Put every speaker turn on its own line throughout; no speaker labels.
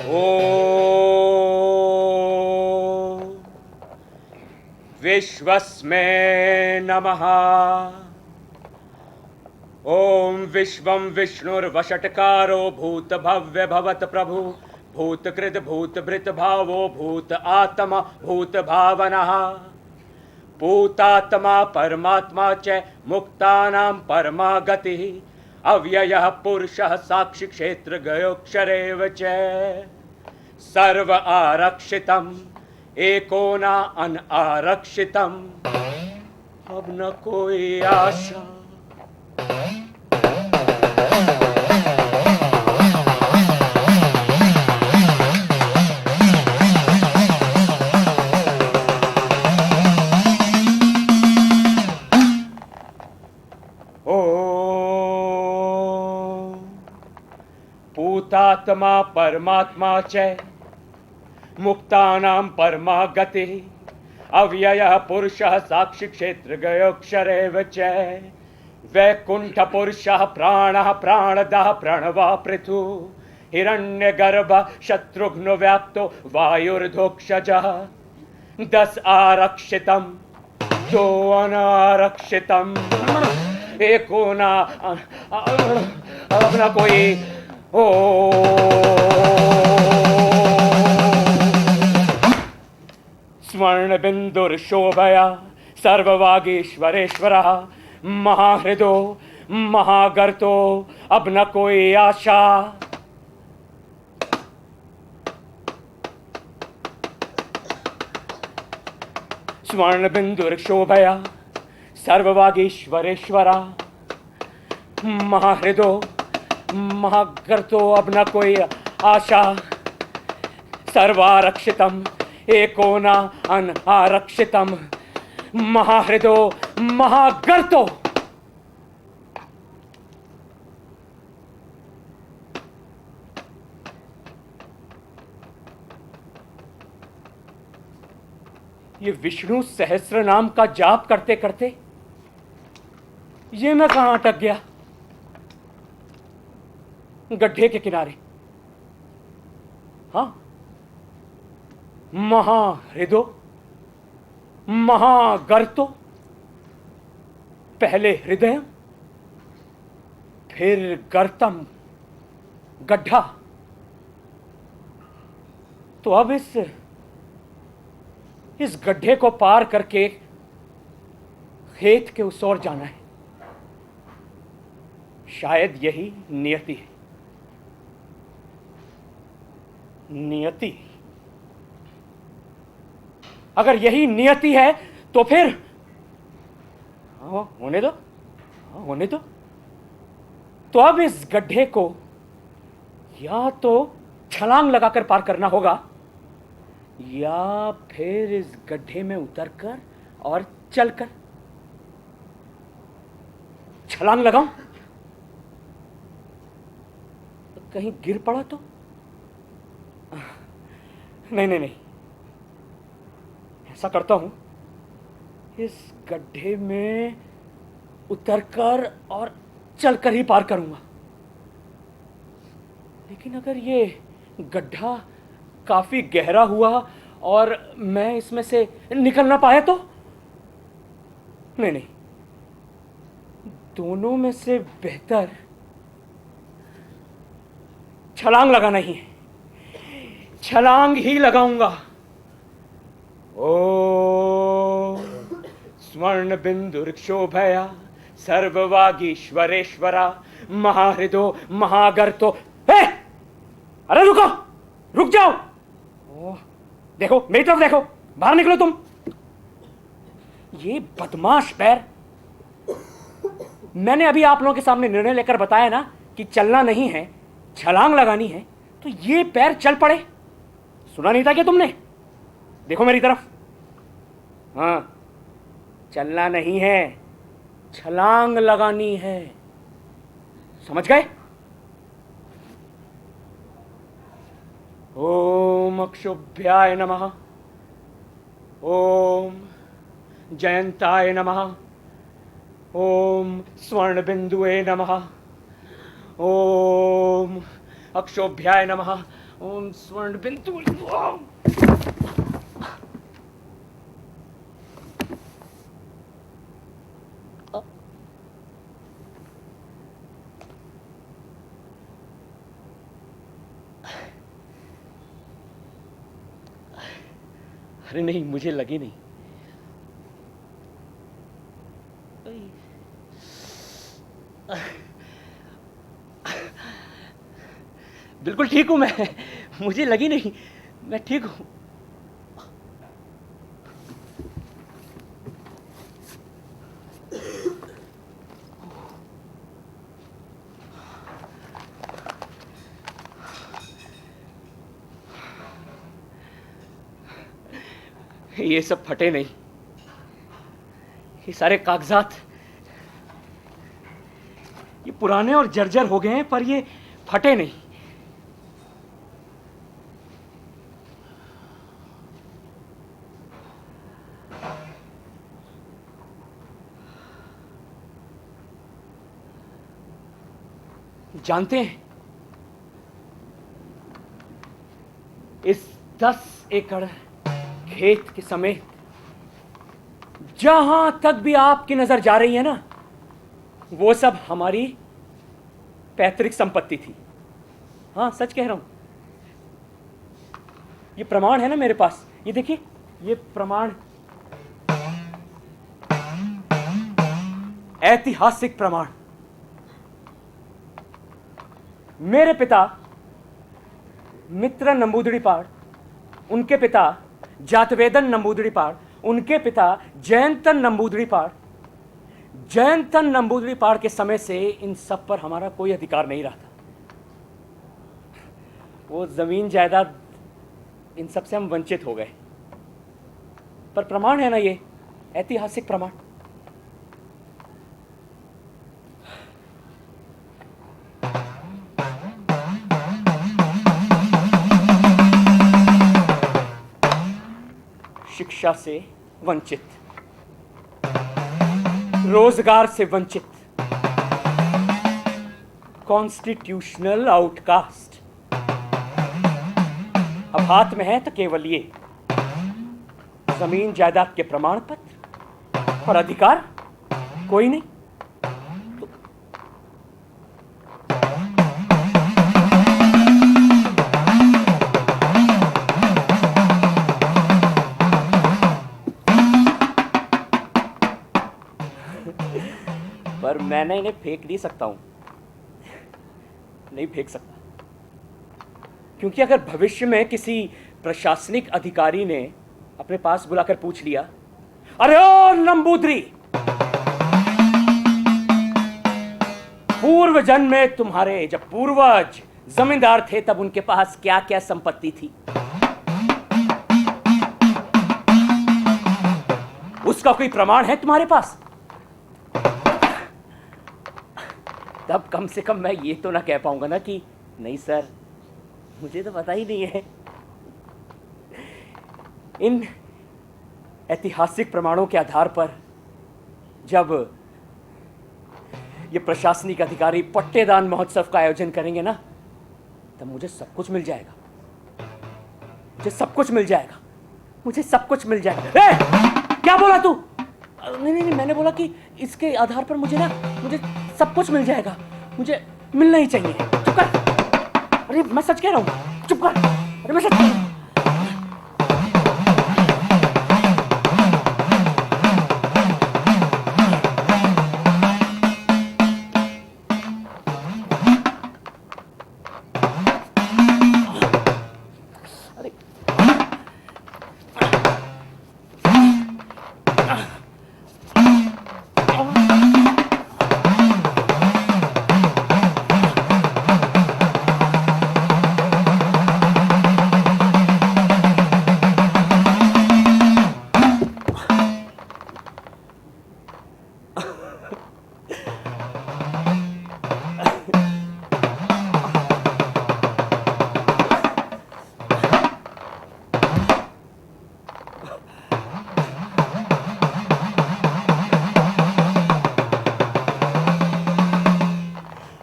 ॐ विश्वस्मै नमः। ॐ विश्वं विष्णुर्वषट्कारो भूतभव्य भवत् प्रभु भूतकृत भूतभृत भावो भूत आत्मा भूतभावनः भूतात्मा परमात्मा च मुक्तानां परमा गतिः अव्ययः पुरुषः साक्षी क्षेत्र गयोक्षरेव च सर्व आरक्षितम् एको न अनारक्षितम् अब न कोई आशा। भूतात्मा परमात्मा च मुक्तानां परमा गतिः अव्ययः पुरुषः साक्षी क्षेत्र गयोक्षरेव च वैकुंठ पुरुषः प्राणः प्राणदः प्रणवा पृथु हिरण्यगर्भ शत्रुघ्न व्याप्तो वायुर्धोक्षजः 10 आरक्षितं 2 अनारक्षितं एको न अब न कोई। ओ स्वर्ण बिंदुर्शोभया सर्ववागीश्वरेश्वरः महाहृदो महागर्तो अब न कोई आशा। स्वर्ण बिंदुर्शोभया सर्ववागीश्वरेश्वरः महाहृदो महागर्तो अब न कोई आशा। सर्वारक्षितम् एको न अनारक्षितम् महाहृदो महागर्तो। ये विष्णु सहस्त्र नाम का जाप करते करते ये मैं कहां अटक गया? गड्ढे के किनारे। हाँ, महाहृदो महागर्तो। पहले हृदय फिर गर्तम गड्ढा। तो अब इस गड्ढे को पार करके खेत के उस ओर जाना है। शायद यही नियति है। नियति, अगर यही नियति है तो फिर होने दो, होने दो। तो अब इस गड्ढे को या तो छलांग लगाकर पार करना होगा या फिर इस गड्ढे में उतरकर और चलकर। छलांग लगाऊं तो कहीं गिर पड़ा तो? नहीं नहीं नहीं, ऐसा करता हूं, इस गड्ढे में उतरकर और चलकर ही पार करूंगा। लेकिन अगर ये गड्ढा काफी गहरा हुआ और मैं इसमें से निकल ना पाया तो? नहीं नहीं, दोनों में से बेहतर छलांग लगाना ही है। छलांग ही लगाऊंगा। ओ स्वर्ण बिंदुर्क्षोभया सर्ववागीश्वरेश्वरा महाहृदो महागर्तो। अरे रुको, रुक जाओ। देखो मेरी तरफ देखो, बाहर निकलो तुम। ये बदमाश पैर। मैंने अभी आप लोगों के सामने निर्णय लेकर बताया ना कि चलना नहीं है, छलांग लगानी है, तो ये पैर चल पड़े। सुना नहीं था क्या तुमने? देखो मेरी तरफ। हाँ, चलना नहीं है, छलांग लगानी है। समझ गए? ओम अक्षुभ्याय नमः। ओम जयंताय नमः। ओम स्वर्ण बिंदुए नमः। ओम अक्षोभ्याय नमः। ओम स्वर्ण बिंदु। अरे नहीं, मुझे लगी नहीं। बिल्कुल ठीक हूं मैं, मुझे लगी नहीं, मैं ठीक हूं। ये सब फटे नहीं, ये सारे कागजात ये पुराने और जर्जर हो गए हैं, पर ये फटे नहीं। जानते हैं, इस 10 एकड़ खेत के समेत जहां तक भी आपकी नजर जा रही है ना, वो सब हमारी पैतृक संपत्ति थी। हाँ, सच कह रहा हूं। ये प्रमाण है ना मेरे पास, ये देखिए, ये प्रमाण, ऐतिहासिक प्रमाण। मेरे पिता मित्र नंबूदड़ीपाड़, उनके पिता जातवेदन नंबूदड़ीपाड़, उनके पिता जयंतन नंबूदड़ीपाड़। जयंतन नंबूदड़ीपाड़ के समय से इन सब पर हमारा कोई अधिकार नहीं रहा था। वो जमीन जायदाद, इन सब से हम वंचित हो गए। पर प्रमाण है ना, ये ऐतिहासिक प्रमाण। शिक्षा से वंचित, रोजगार से वंचित, कॉन्स्टिट्यूशनल आउटकास्ट। अब हाथ में है तो केवल ये जमीन जायदाद के प्रमाण पत्र, और अधिकार कोई नहीं। पर मैंने इन्हें फेंक नहीं सकता हूं, नहीं फेंक सकता, क्योंकि अगर भविष्य में किसी प्रशासनिक अधिकारी ने अपने पास बुलाकर पूछ लिया, अरे ओ नंबूदरी, पूर्व जन्म में तुम्हारे जब पूर्वज जमींदार थे तब उनके पास क्या क्या संपत्ति थी, उसका कोई प्रमाण है तुम्हारे पास? तब कम से कम मैं ये तो ना कह पाऊंगा ना कि नहीं सर, मुझे तो पता ही नहीं है। इन ऐतिहासिक प्रमाणों के आधार पर जब ये प्रशासनिक अधिकारी पट्टेदान महोत्सव का आयोजन करेंगे ना, तब मुझे सब कुछ मिल जाएगा, मुझे सब कुछ मिल जाएगा, मुझे सब कुछ मिल जाएगा। ए, क्या बोला तू? नहीं नहीं नहीं, मैंने बोला कि इसके आधार पर मुझे सब कुछ मिल जाएगा, मुझे मिलना ही चाहिए। चुप कर। अरे मैं सच कह रहा हूँ, चुप कर। अरे मैं सच कह रहा हूँ।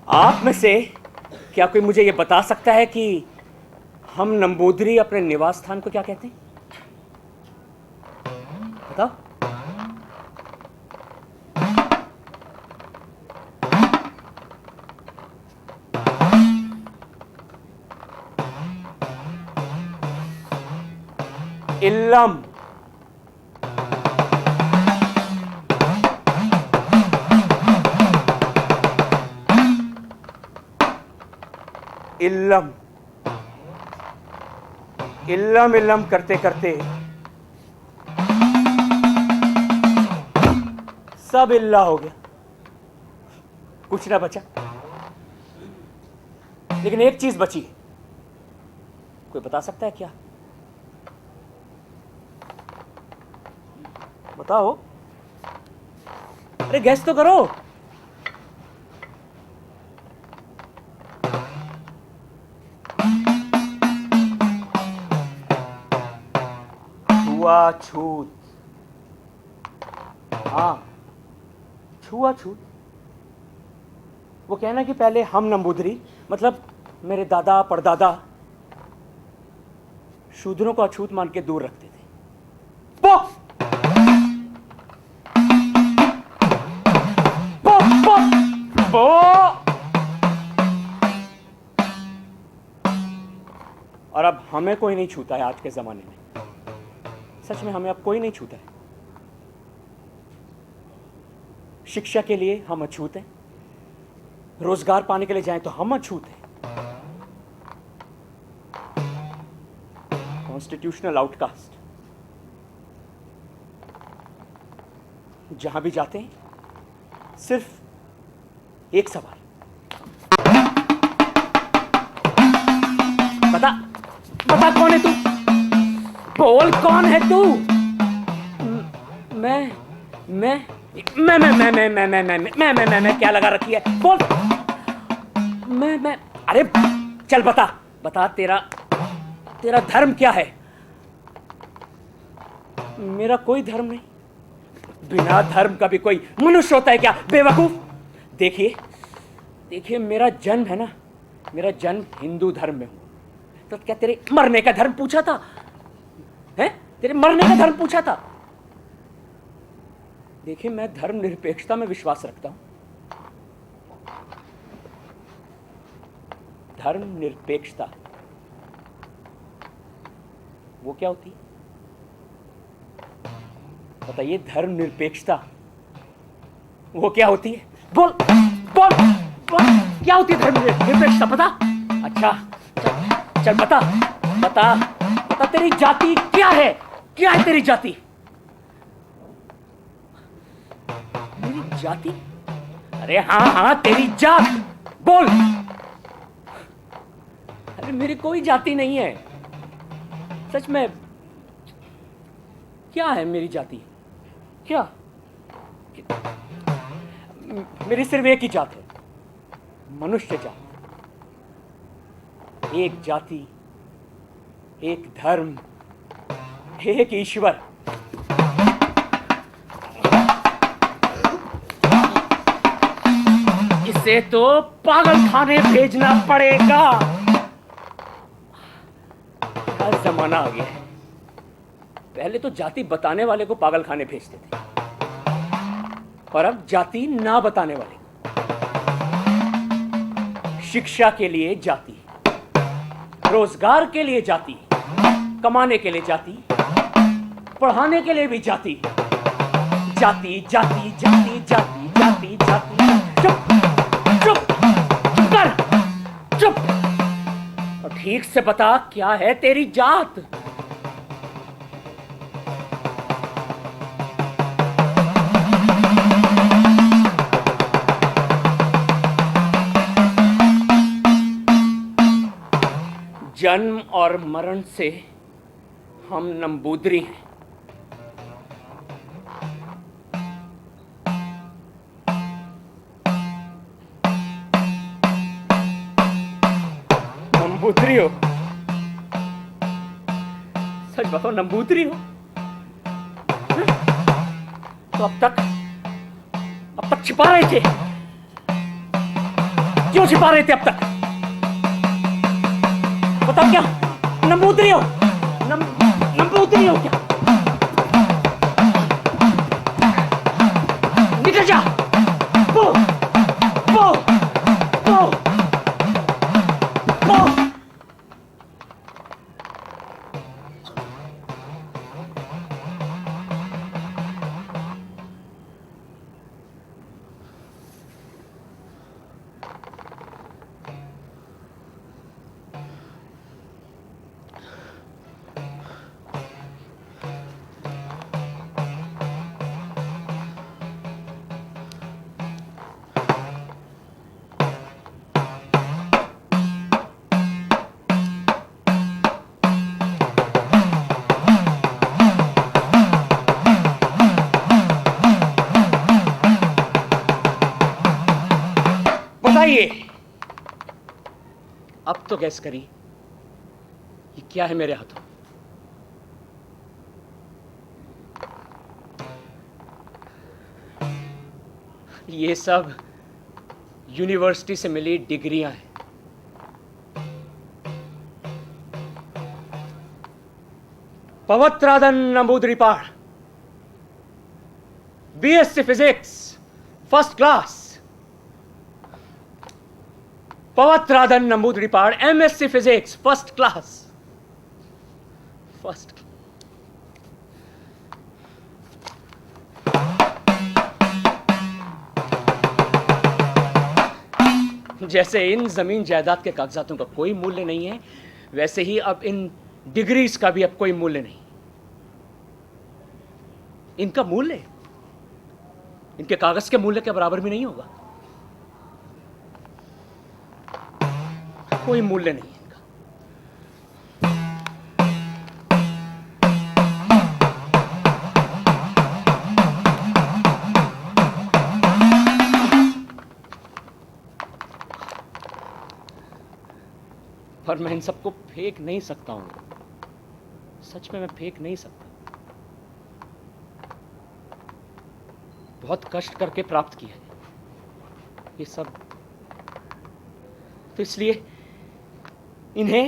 आप में से क्या कोई मुझे ये बता सकता है कि हम नंबूदरी अपने निवास स्थान को क्या कहते हैं? बताओ। इल्लम। इल्लम इल्लम इल्लम करते करते सब इल्ला हो गया, कुछ ना बचा। लेकिन एक चीज बची है, कोई बता सकता है क्या? बताओ। अरे गैस तो करो। छूआछूत। हाँ, छूआछूत। वो कहना कि पहले हम नंबूदरी, मतलब मेरे दादा परदादा, शूद्रों को अछूत मान के दूर रखते थे। पो! पो! पो! पो! और अब हमें कोई नहीं छूता है आज के जमाने में। सच में हमें अब कोई नहीं छूता है। शिक्षा के लिए हम अछूत हैं, रोजगार पाने के लिए जाएं तो हम अछूत हैं। Constitutional outcast. जहां भी जाते हैं सिर्फ एक सवाल, बता बता कौन है तू? बोल कौन है तू? मैं मैं मैं मैं मैं मैं मैं मैं मैं मैं मैं क्या लगा रखी है? बोल। मैं अरे चल बता बता, तेरा तेरा धर्म क्या है? मेरा कोई धर्म नहीं। बिना धर्म का भी कोई मनुष्य होता है क्या, बेवकूफ? देखिए देखिए, मेरा जन्म है ना, मेरा जन्म हिंदू धर्म में हुआ। तो क्या तेरे मरने का धर्म पूछा था? हैं? तेरे मरने का धर्म पूछा था? देखिए, मैं धर्म निरपेक्षता में विश्वास रखता हूं। धर्म निरपेक्षता वो क्या होती है? बताइए, धर्म निरपेक्षता वो क्या होती है? बोल बोल बोल, क्या होती है धर्म निरपेक्षता? पता? अच्छा चल बता बता बता, तेरी जाति क्या है? क्या है तेरी जाति? मेरी जाति? अरे हाँ हाँ, तेरी जात बोल। अरे मेरी कोई जाति नहीं है, सच में। क्या है मेरी जाति? क्या? मेरी सिर्फ एक ही जात है, मनुष्य जात। एक जाति, एक धर्म, एक ईश्वर। इसे तो पागल खाने भेजना पड़ेगा। हर जमाना आ गया है। पहले तो जाति बताने वाले को पागल खाने भेजते थे, और अब जाति ना बताने वाले। शिक्षा के लिए जाति, रोजगार के लिए जाति, कमाने के लिए जाति, पढ़ाने के लिए भी जाति। जाति जाति जाति जाति जाति जाति। चुप चुप कर, चुप। और ठीक से बता, क्या है तेरी जात? जन्म और मरण से हम नंबूदरी हैं। नंबूदरी हो? सच बताओ, नंबूदरी हो? तो अब तक छिपा रहे थे? क्यों छिपा रहे थे अब तक? बताओ, नंबूदरी हो, नंबूदरी हो क्या? निकल जा। वो वो वो वो बताइए, अब तो गैस करिए, ये क्या है मेरे हाथों? ये सब यूनिवर्सिटी से मिली डिग्रियां हैं। Pavithradan Namboodiripad, BSc physics first class. Pavithradan Namboodiripad, MSc physics first class. First जैसे इन जमीन जायदाद के कागजातों का कोई मूल्य नहीं है, वैसे ही अब इन डिग्रीज का भी अब कोई मूल्य नहीं। इनका मूल्य इनके कागज के मूल्य के बराबर भी नहीं होगा। कोई मूल्य नहीं है इनका। पर मैं इन सबको फेंक नहीं सकता हूं। सच में मैं फेंक नहीं सकता। बहुत कष्ट करके प्राप्त किया है ये सब, तो इसलिए इन्हें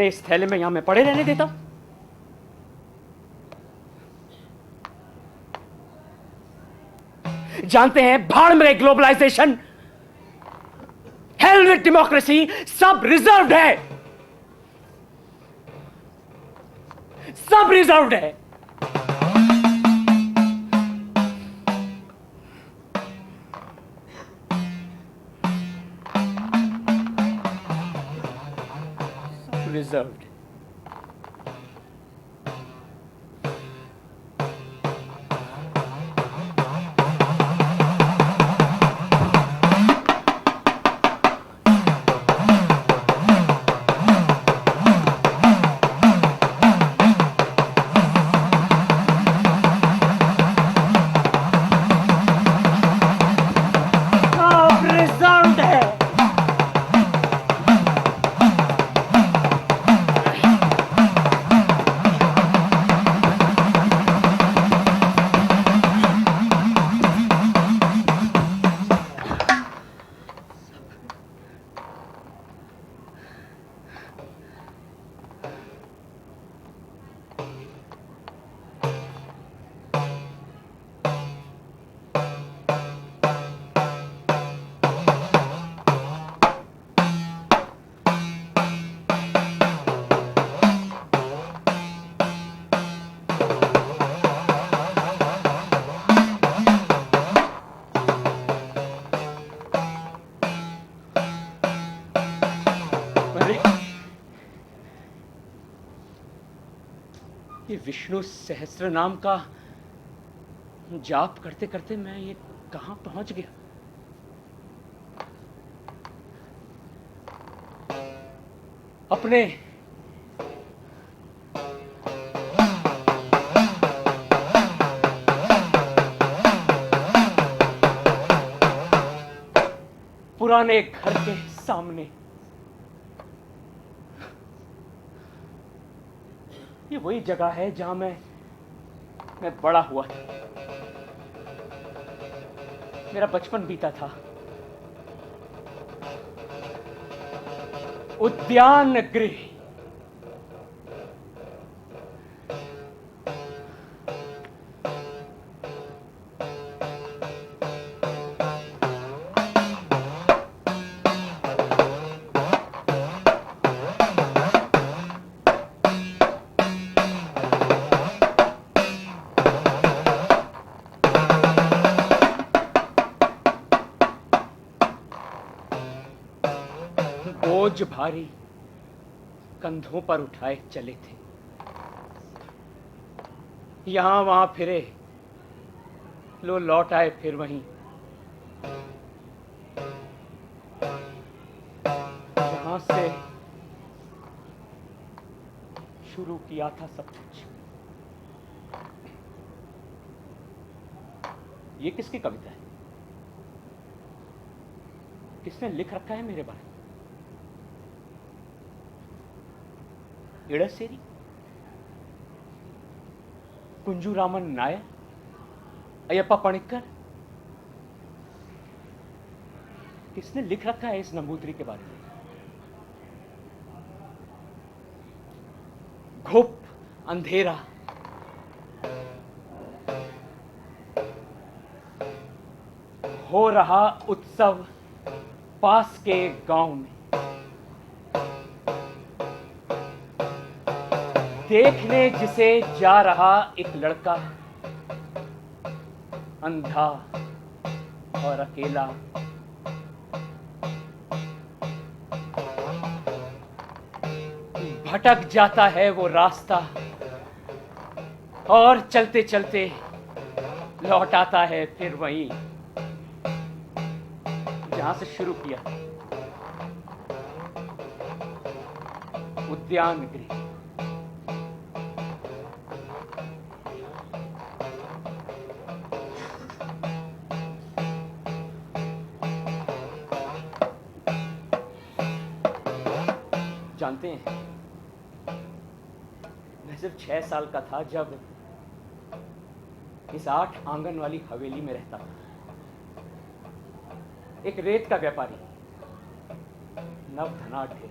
इस थैले में यहां मैं पड़े रहने देता हूं। जानते हैं, भाड़ में ग्लोबलाइजेशन, हेल विद डेमोक्रेसी, सब रिजर्व्ड है, सब रिजर्व्ड है। Reserved. Reserved है। ये विष्णु सहस्त्र नाम का जाप करते करते मैं ये कहां पहुंच गया? अपने पुराने घर के सामने। ये वही जगह है जहां मैं बड़ा हुआ था, मेरा बचपन बीता था। उद्यान गृह, बोझ भारी कंधों पर उठाए चले थे, यहां वहां फिरे, लो लौट आए फिर वहीं, जहां से शुरू किया था सब कुछ। ये किसकी कविता है? किसने लिख रखा है मेरे बारे में? इड़सेरी, कुंजू रामन नायर, अयप्पा पणिक्कर, किसने लिख रखा है इस नंबूदरी के बारे में? घुप अंधेरा, हो रहा उत्सव पास के गांव में, देखने जिसे जा रहा एक लड़का, अंधा और अकेला, भटक जाता है वो रास्ता और चलते चलते लौट आता है फिर वहीं जहां से शुरू किया, उद्यान गृह। जानते हैं, मैं सिर्फ 6 साल का था जब इस 8 आंगन वाली हवेली में रहता था। एक रेत का व्यापारी, नव धनाढ़ थे,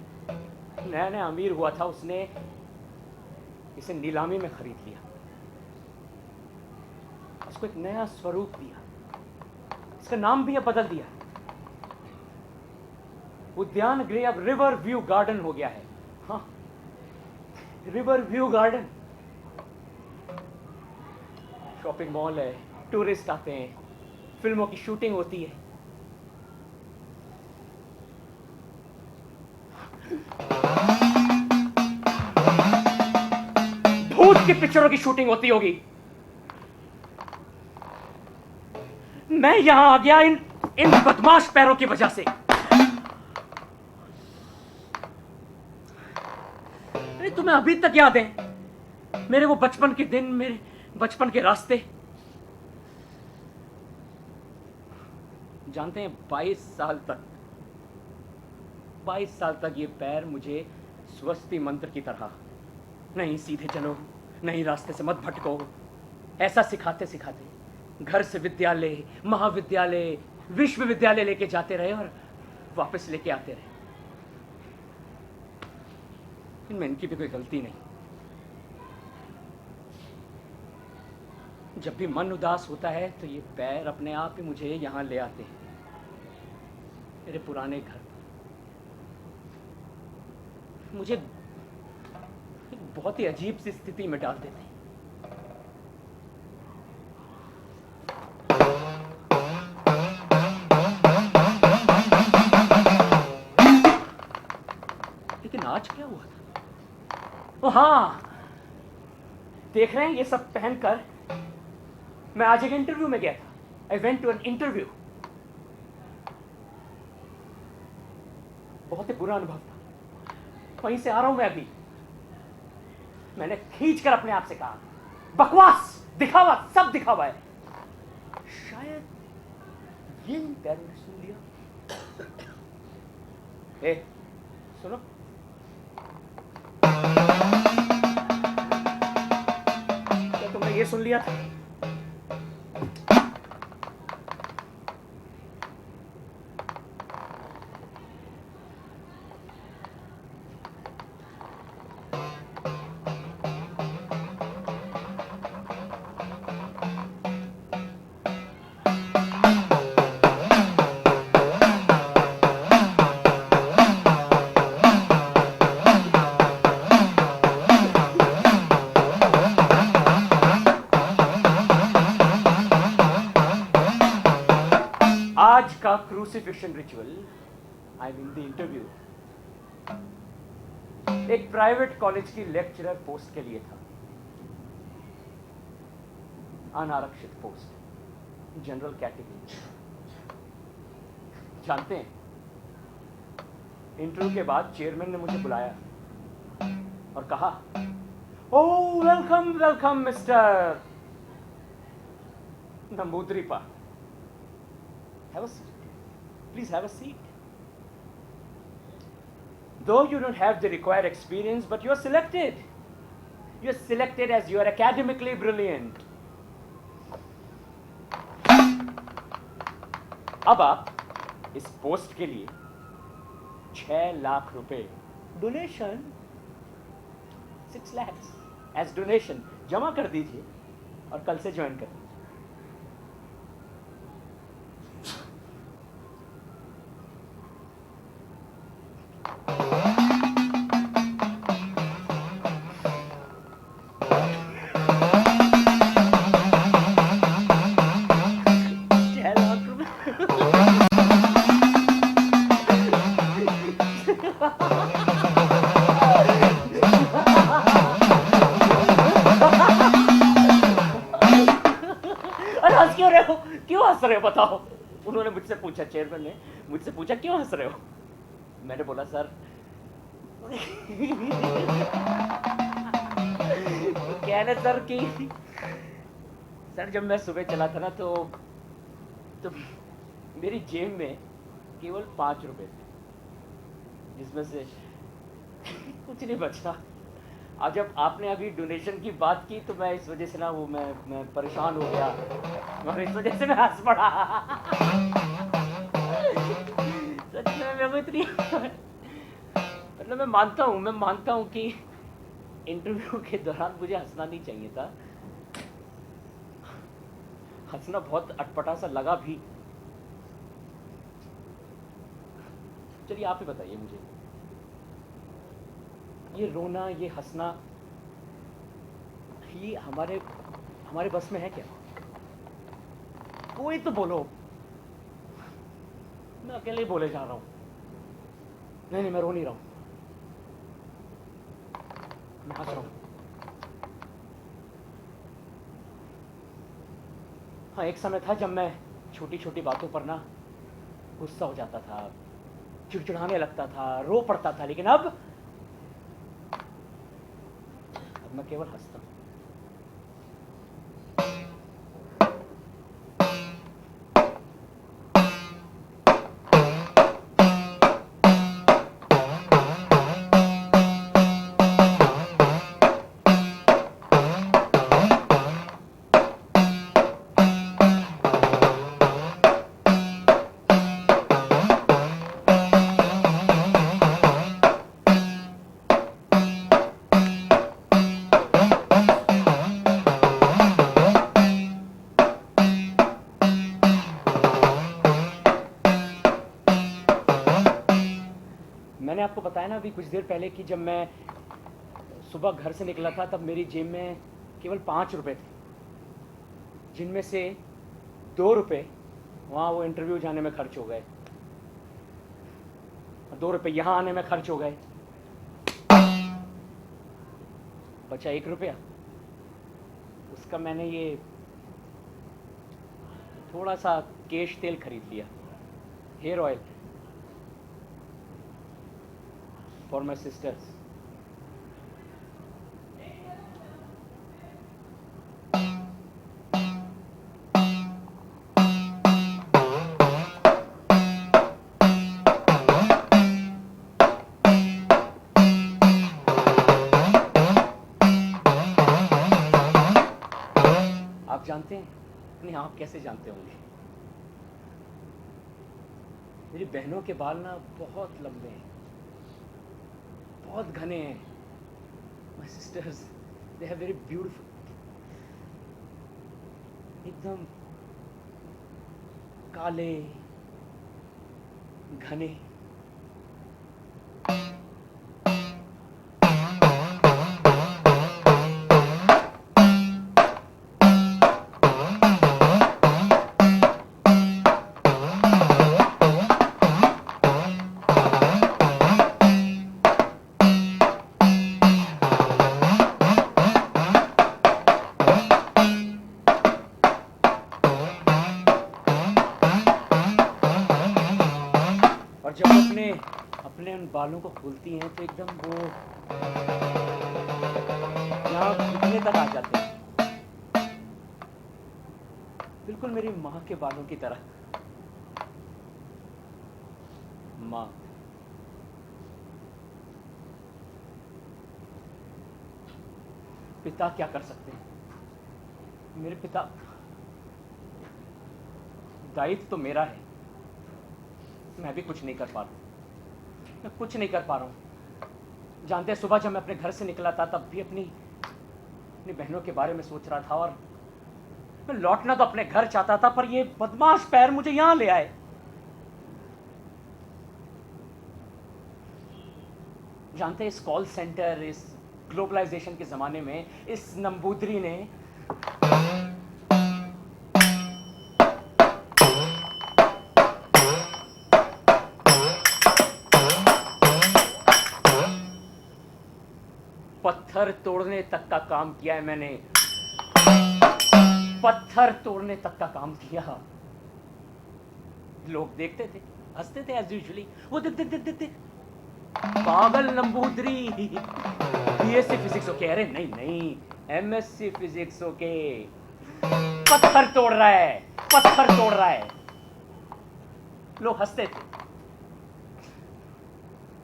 नया नया अमीर हुआ था, उसने इसे नीलामी में खरीद लिया, उसको एक नया स्वरूप दिया, इसका नाम भी अब बदल दिया। उद्यान गृह अब रिवर व्यू गार्डन हो गया है। हाँ, river view garden. Shopping mall है, टूरिस्ट आते हैं, फिल्मों की शूटिंग होती है। भूत की पिक्चरों की शूटिंग होती होगी। मैं यहां आ गया इन बदमाश पैरों की वजह से। अरे तुम्हें अभी तक याद है मेरे वो बचपन के दिन, मेरे बचपन के रास्ते? जानते हैं, 22 साल तक ये पैर मुझे स्वस्ति मंत्र की तरह, नहीं सीधे चलो, नहीं रास्ते से मत भटको, ऐसा सिखाते सिखाते घर से विद्यालय, महाविद्यालय, विश्वविद्यालय लेके जाते रहे और वापस लेके आते रहे। इनमें इनकी भी कोई गलती नहीं। जब भी मन उदास होता है तो ये पैर अपने आप ही मुझे यहां ले आते हैं, मेरे पुराने घर पर। मुझे एक बहुत ही अजीब सी स्थिति में डाल देते हैं। लेकिन आज क्या हुआ था? ओ हाँ, देख रहे हैं ये सब पहनकर मैं आज एक इंटरव्यू में गया था। I went to an interview. बहुत ही बुरा अनुभव था। वहीं से आ रहा हूं मैं अभी। मैंने खींच कर अपने आप से कहा, बकवास, दिखावा, सब दिखावा है। शायद ये पैरों ने सुन लिया। ए, सुनो, क्या तुमने ये सुन लिया था? आज का crucifixion ritual, I mean the interview, एक प्राइवेट कॉलेज की लेक्चरर पोस्ट के लिए था, अनारक्षित पोस्ट, जनरल कैटेगरी। जानते हैं, इंटरव्यू के बाद चेयरमैन ने मुझे बुलाया और कहा, oh welcome welcome mister Namboodiripad, have a seat, please have a seat. Though you don't have the required experience, but you are selected. You are selected as you are academically brilliant. अब आप इस post के लिए 6 लाख रुपए donation, 6 lakhs as donation जमा कर दीजिए और कल से ज्वाइन कर दीजिए। क्यों हंस रहे हो बताओ? उन्होंने मुझसे पूछा, चेयरमैन ने मुझसे पूछा क्यों हंस रहे हो? मैंने बोला सर क्या है ना सर कि सर जब मैं सुबह चला था ना तो मेरी जेब में केवल 5 रुपए थे, जिसमें से कुछ नहीं बचा। और जब आपने अभी डोनेशन की बात की तो मैं इस वजह से ना मैं परेशान हो गया और इस वजह से मैं हंस पड़ा। सच में मेरे को इतनी मतलब मैं मानता हूँ कि इंटरव्यू के दौरान मुझे हंसना नहीं चाहिए था। हंसना बहुत अटपटा सा लगा भी। चलिए आप ही बताइए मुझे, ये रोना, ये हंसना, ये हमारे बस में है क्या? कोई तो बोलो। मैं अकेले ही बोले जा रहा हूं। नहीं मैं रो नहीं रहा हूं, मैं हंस रहा हूं। हाँ, एक समय था जब मैं छोटी छोटी बातों पर ना गुस्सा हो जाता था, चिड़चिड़ाने लगता था, रो पड़ता था, लेकिन अब मैं केवल हंसता हूं। मैंने आपको बताया ना अभी कुछ देर पहले कि जब मैं सुबह घर से निकला था तब मेरी जेब में केवल 5 रुपए थे, जिनमें से 2 रुपए वहाँ वो इंटरव्यू जाने में खर्च हो गए और 2 रुपए यहाँ आने में खर्च हो गए। बचा 1 रुपया, उसका मैंने ये थोड़ा सा केश तेल खरीद लिया, hair oil for my sisters. आप जानते हैं? नहीं, आप कैसे जानते होंगे? मेरी बहनों के बाल ना बहुत लंबे हैं, बहुत घने हैं। My sisters, they are very beautiful. एकदम काले, घने। बालों को खोलती हैं तो एकदम वो यहाँ घुटने तक आ जाते हैं, बिल्कुल मेरी माँ के बालों की तरह। माँ, पिता क्या कर सकते हैं? मेरे पिता, दायित्व तो मेरा है, मैं भी कुछ नहीं कर पा रहा हूं, मैं कुछ नहीं कर पा रहा हूं। जानते हैं, सुबह जब मैं अपने घर से निकला था तब भी अपनी बहनों के बारे में सोच रहा था, और मैं लौटना तो अपने घर चाहता था, पर ये बदमाश पैर मुझे यहां ले आए। जानते हैं, इस कॉल सेंटर, इस ग्लोबलाइजेशन के जमाने में इस नंबूदरी ने पत्थर तोड़ने तक का काम किया है। मैंने पत्थर तोड़ने तक का काम किया। लोग देखते थे, हंसते थे एज यूजुअली। वो देख देख देख देख देख, पागल नंबूदरी, बीएससी फिजिक्स ओके। अरे नहीं नहीं, एमएससी फिजिक्स ओके। पत्थर तोड़ रहा है, पत्थर तोड़ रहा है। लोग हंसते थे,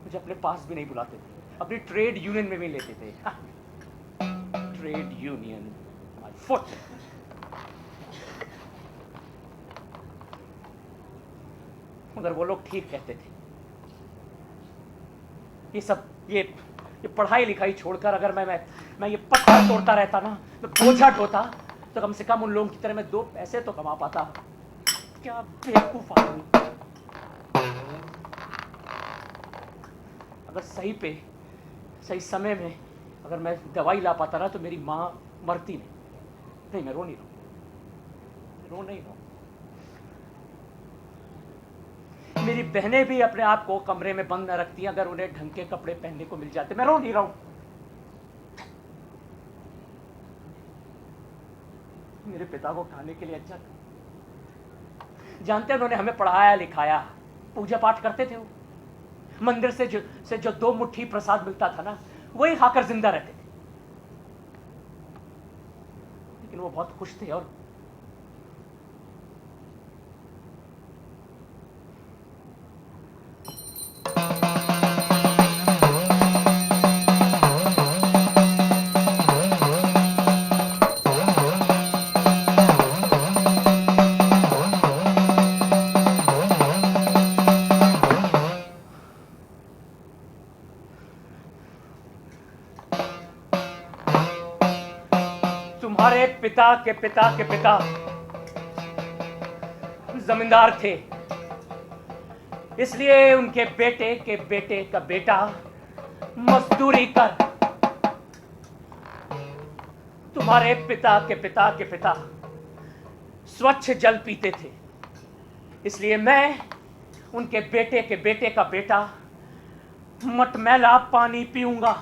मुझे अपने पास भी नहीं बुलाते थे, अपनी ट्रेड यूनियन में भी लेते थे। Trade union, my foot. मगर वो लोग ठीक कहते थे। ये सब ये पढ़ाई लिखाई छोड़कर अगर मैं ये पत्थर तोड़ता रहता ना, मैं बोझा ढोता, तो कम से कम उन लोगों की तरह मैं 2 पैसे तो कमा पाता। क्या बेवकूफ आदमी। अगर सही समय में अगर मैं दवाई ला पाता ना, तो मेरी माँ मरती नहीं। मैं रो नहीं रहा हूं। मेरी बहनें भी अपने आप को कमरे में बंद न रखती, अगर उन्हें ढंग के कपड़े पहनने को मिल जाते। मैं रो नहीं रहा हूं। मेरे पिता को खाने के लिए अच्छा, जानते हैं, उन्होंने हमें पढ़ाया लिखाया, पूजा पाठ करते थे। वो मंदिर से जो 2 मुट्ठी प्रसाद मिलता था ना, वही खाकर जिंदा रहते थे। लेकिन वो बहुत खुश थे। और तुम्हारे पिता के पिता के पिता जमींदार थे, इसलिए उनके बेटे के बेटे का बेटा मजदूरी कर। तुम्हारे पिता के पिता के पिता स्वच्छ जल पीते थे, इसलिए मैं उनके बेटे के बेटे का बेटा मटमैला पानी पीऊंगा।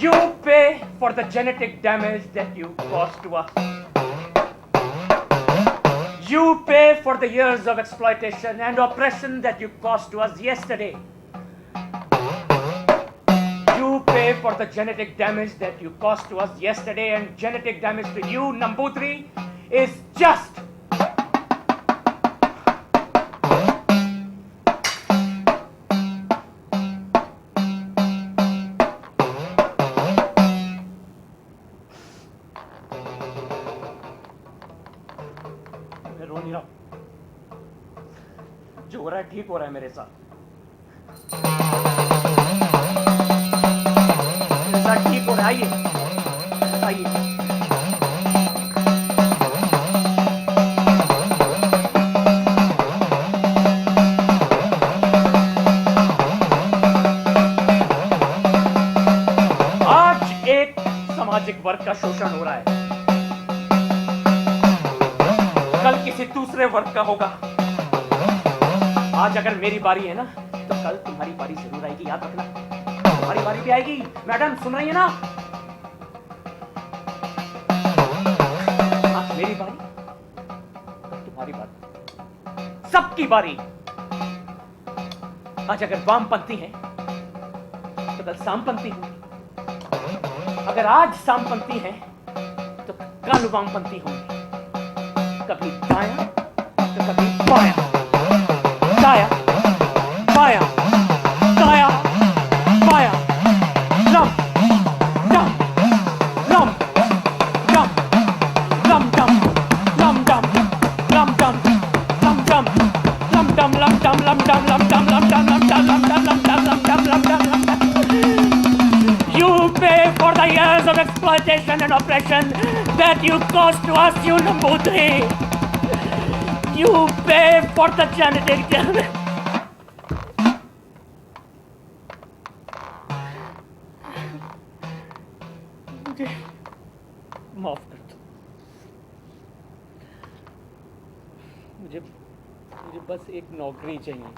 You pay for the genetic damage that you caused to us. You pay for the years of exploitation and oppression that you caused to us yesterday. You pay for the genetic damage that you caused to us yesterday, and genetic damage to you, Nambudri, is just. रो नहीं रहा, जो हो रहा है ठीक हो रहा है मेरे साथ। ठीक हो रहा है। आइए सामाजिक वर्ग का शोषण हो रहा है, कल किसी दूसरे वर्ग का होगा। आज अगर मेरी बारी है ना, तो कल तुम्हारी बारी जरूर आएगी, याद रखना। तुम्हारी बारी भी आएगी। मैडम सुन रही है ना? आज मेरी बारी, कल तुम्हारी बारी, सबकी बारी। आज अगर वामपंथी है तो कल सामपंथी होंगे, अगर आज सामपंथी है तो कल वामपंथी होंगे। कभी दाया तो कभी बाया, दाया बाया, दाया बाया, लम डम लम डम लम डम लम डम लम डम लम डम लम डम लम डम लम डम लम डम लम डम लम डम लम डम लम डम लम डम लम डम लम डम। You pay for the years of exploitation and oppression that you caused to us, you Nambudri. You pay for the genetic damage. मुझे माफ कर दो। मुझे बस एक नौकरी चाहिए।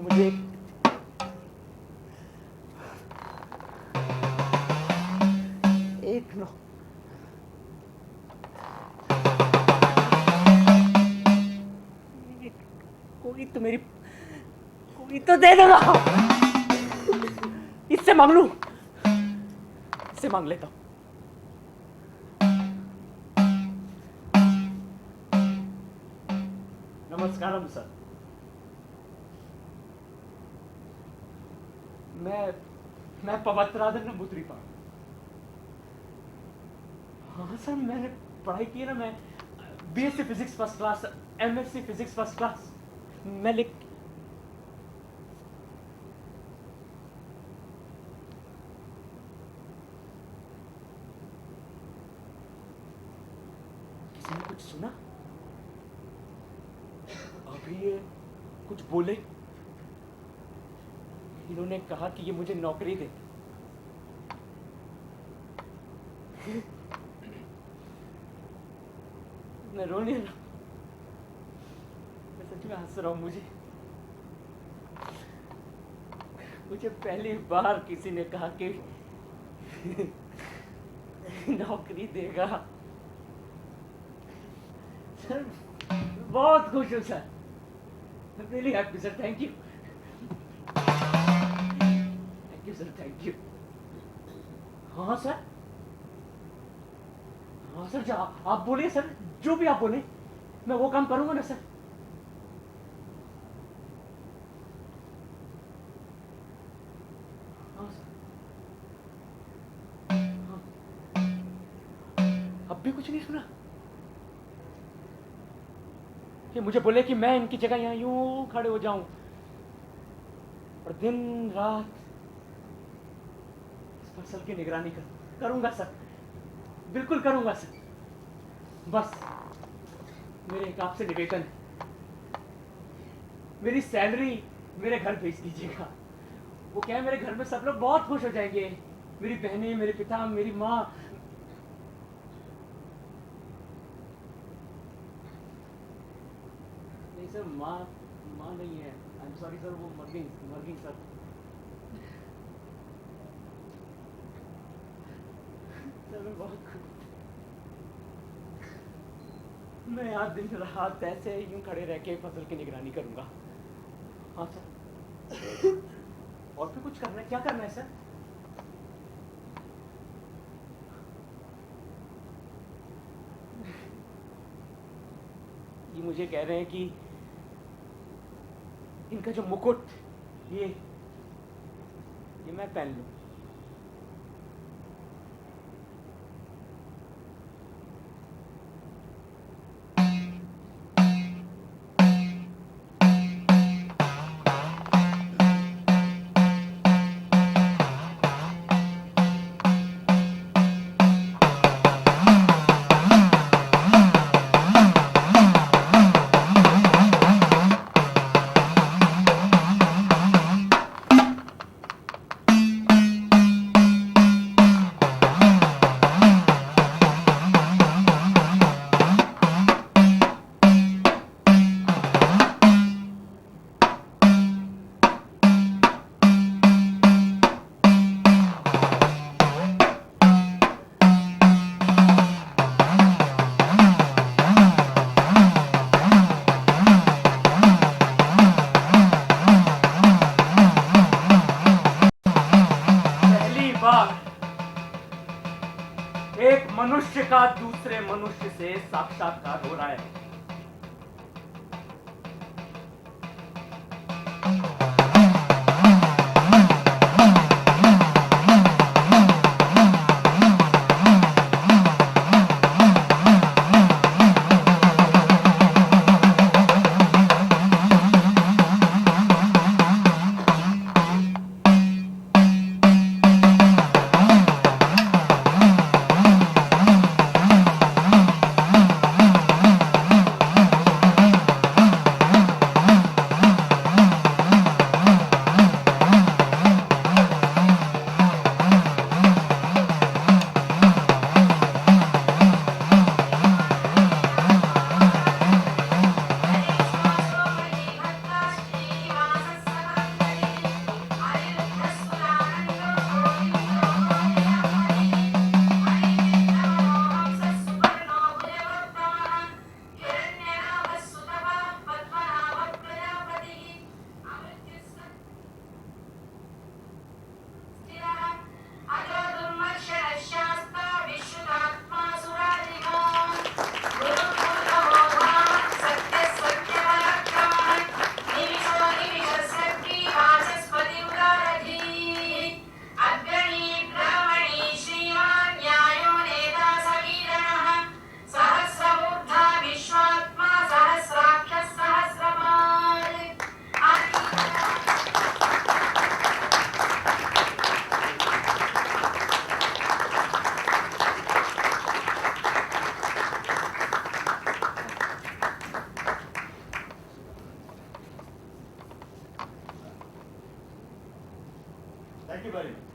मुझे एक कोई तो दे देगा। इससे मांग लूं, इससे मांग लेता हूं। नमस्कारम सर। मैं पवित्राधर नंबूत्री पा। हाँ सर, मैंने पढ़ाई की है ना। मैं BSc physics first class, MSc physics first class. मैं किसी ने कुछ सुना? अभी ये कुछ बोले। इन्होंने कहा कि ये मुझे नौकरी दे। मैं रो नहीं रहा, मैं सच में हंस रहा हूं। मुझे पहली बार किसी ने कहा कि नौकरी देगा। सर बहुत खुश हूं sir, really happy sir. Thank you sir, thank you. हाँ सर, हाँ सर, आप बोलिए सर, जो भी आप बोले मैं वो काम करूंगा ना सर। हाँ सर, हाँ। अब भी कुछ नहीं सुना कि मुझे बोले कि मैं इनकी जगह यहां यूं खड़े हो जाऊं और दिन रात फसल की निगरानी करूंगा सर, बिल्कुल करूंगा सर। बस मेरे एक आपसे निवेदन है, मेरी सैलरी मेरे घर भेज दीजिएगा। वो क्या है, मेरे घर में सब लोग बहुत खुश हो जाएंगे, मेरी बहनें, मेरे पिता, मेरी माँ। नहीं सर, माँ नहीं है। आई एम सॉरी सर, वो मर गई सर। मैं बहुत मैं आज दिन रात ऐसे यूं खड़े रह के फसल की निगरानी करूंगा। हाँ सर। और भी कुछ करना है? क्या करना है सर? ये मुझे कह रहे हैं कि इनका जो मुकुट ये मैं पहन लूं। का दूसरे मनुष्य से साक्षात्कार हो रहा है।
Thank you very much.